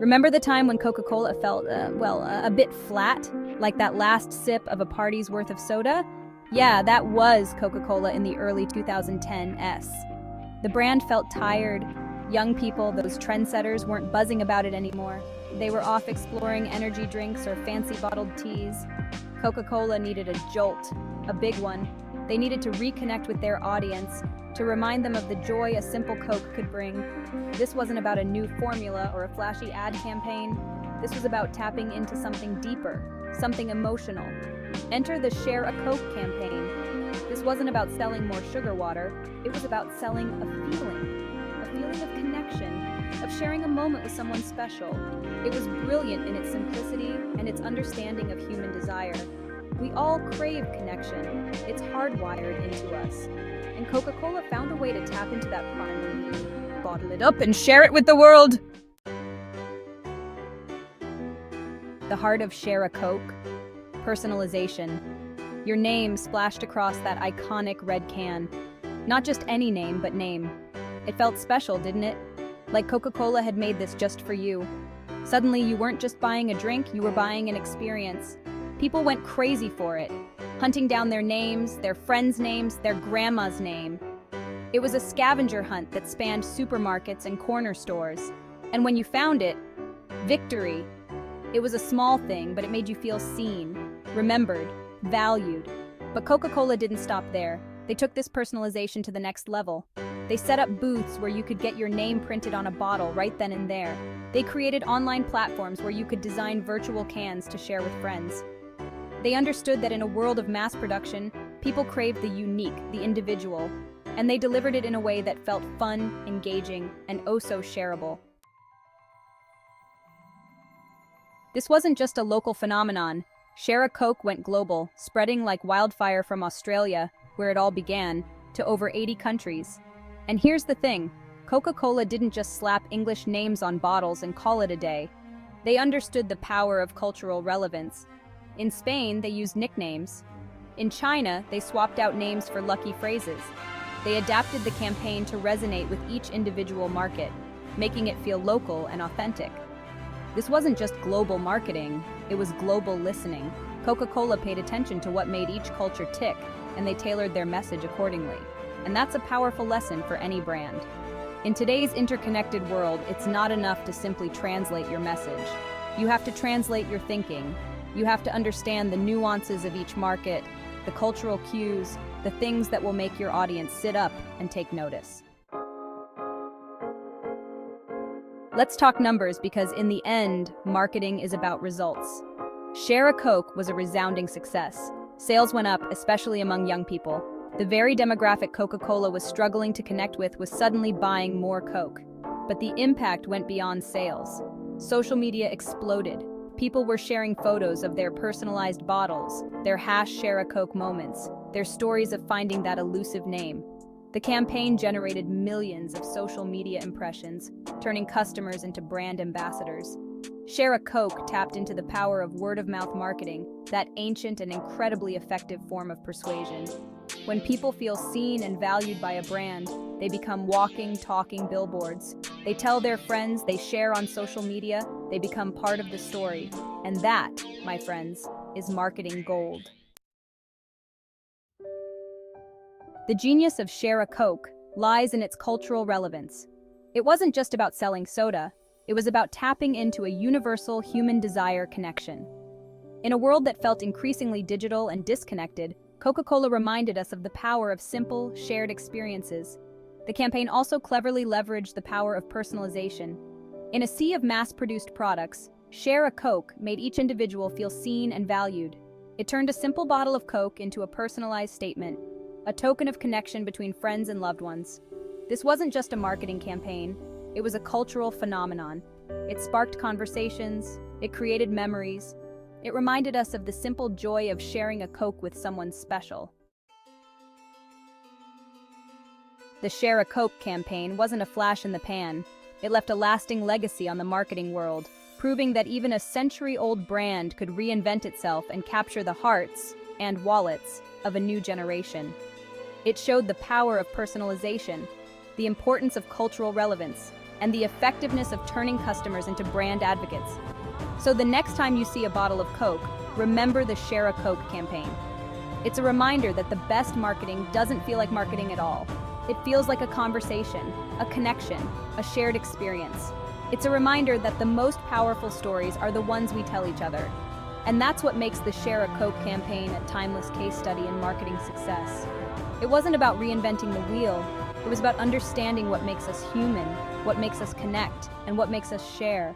Remember the time when Coca-Cola felt, a bit flat, like that last sip of a party's worth of soda? Yeah, that was Coca-Cola in the early 2010s. The brand felt tired. Young people, those trendsetters, weren't buzzing about it anymore. They were off exploring energy drinks or fancy bottled teas. Coca-Cola needed a jolt, a big one. They needed to reconnect with their audience, to remind them of the joy a simple Coke could bring. This wasn't about a new formula or a flashy ad campaign. This was about tapping into something deeper, something emotional. Enter the Share a Coke campaign. This wasn't about selling more sugar water. It was about selling a feeling of connection, of sharing a moment with someone special. It was brilliant in its simplicity and its understanding of human desire. We all crave connection. It's hardwired into us. And Coca-Cola found a way to tap into that primal need. Bottle it up and share it with the world! The heart of Share a Coke? Personalization. Your name splashed across that iconic red can. Not just any name, but name. It felt special, didn't it? Like Coca-Cola had made this just for you. Suddenly, you weren't just buying a drink, you were buying an experience. People went crazy for it, hunting down their names, their friends' names, their grandma's name. It was a scavenger hunt that spanned supermarkets and corner stores. And when you found it, victory. It was a small thing, but it made you feel seen, remembered, valued. But Coca-Cola didn't stop there. They took this personalization to the next level. They set up booths where you could get your name printed on a bottle right then and there. They created online platforms where you could design virtual cans to share with friends. They understood that in a world of mass production, people craved the unique, the individual, and they delivered it in a way that felt fun, engaging, and oh so shareable. This wasn't just a local phenomenon. Share a Coke went global, spreading like wildfire from Australia, where it all began, to over 80 countries. And here's the thing, Coca-Cola didn't just slap English names on bottles and call it a day. They understood the power of cultural relevance. In Spain, they used nicknames. In China, they swapped out names for lucky phrases. They adapted the campaign to resonate with each individual market, making it feel local and authentic. This wasn't just global marketing, it was global listening. Coca-Cola paid attention to what made each culture tick, and they tailored their message accordingly. And that's a powerful lesson for any brand. In today's interconnected world, it's not enough to simply translate your message. You have to translate your thinking. You have to understand the nuances of each market, the cultural cues, the things that will make your audience sit up and take notice. Let's talk numbers because in the end, marketing is about results. Share a Coke was a resounding success. Sales went up, especially among young people. The very demographic Coca-Cola was struggling to connect with was suddenly buying more Coke. But the impact went beyond sales. Social media exploded. People were sharing photos of their personalized bottles, their #Share a Coke moments, their stories of finding that elusive name. The campaign generated millions of social media impressions, turning customers into brand ambassadors. Share a Coke tapped into the power of word-of-mouth marketing, that ancient and incredibly effective form of persuasion. When people feel seen and valued by a brand, they become walking, talking billboards. They tell their friends, they share on social media, they become part of the story. And that, my friends, is marketing gold. The genius of Share a Coke lies in its cultural relevance. It wasn't just about selling soda, it was about tapping into a universal human desire connection. In a world that felt increasingly digital and disconnected, Coca-Cola reminded us of the power of simple, shared experiences. The campaign also cleverly leveraged the power of personalization. In a sea of mass-produced products, Share a Coke made each individual feel seen and valued. It turned a simple bottle of Coke into a personalized statement, a token of connection between friends and loved ones. This wasn't just a marketing campaign, it was a cultural phenomenon. It sparked conversations, it created memories, it reminded us of the simple joy of sharing a Coke with someone special. The Share a Coke campaign wasn't a flash in the pan. It left a lasting legacy on the marketing world, proving that even a century-old brand could reinvent itself and capture the hearts and wallets of a new generation. It showed the power of personalization, the importance of cultural relevance, and the effectiveness of turning customers into brand advocates. So the next time you see a bottle of Coke, remember the Share a Coke campaign. It's a reminder that the best marketing doesn't feel like marketing at all. It feels like a conversation, a connection, a shared experience. It's a reminder that the most powerful stories are the ones we tell each other. And that's what makes the Share a Coke campaign a timeless case study in marketing success. It wasn't about reinventing the wheel. It was about understanding what makes us human, what makes us connect, and what makes us share.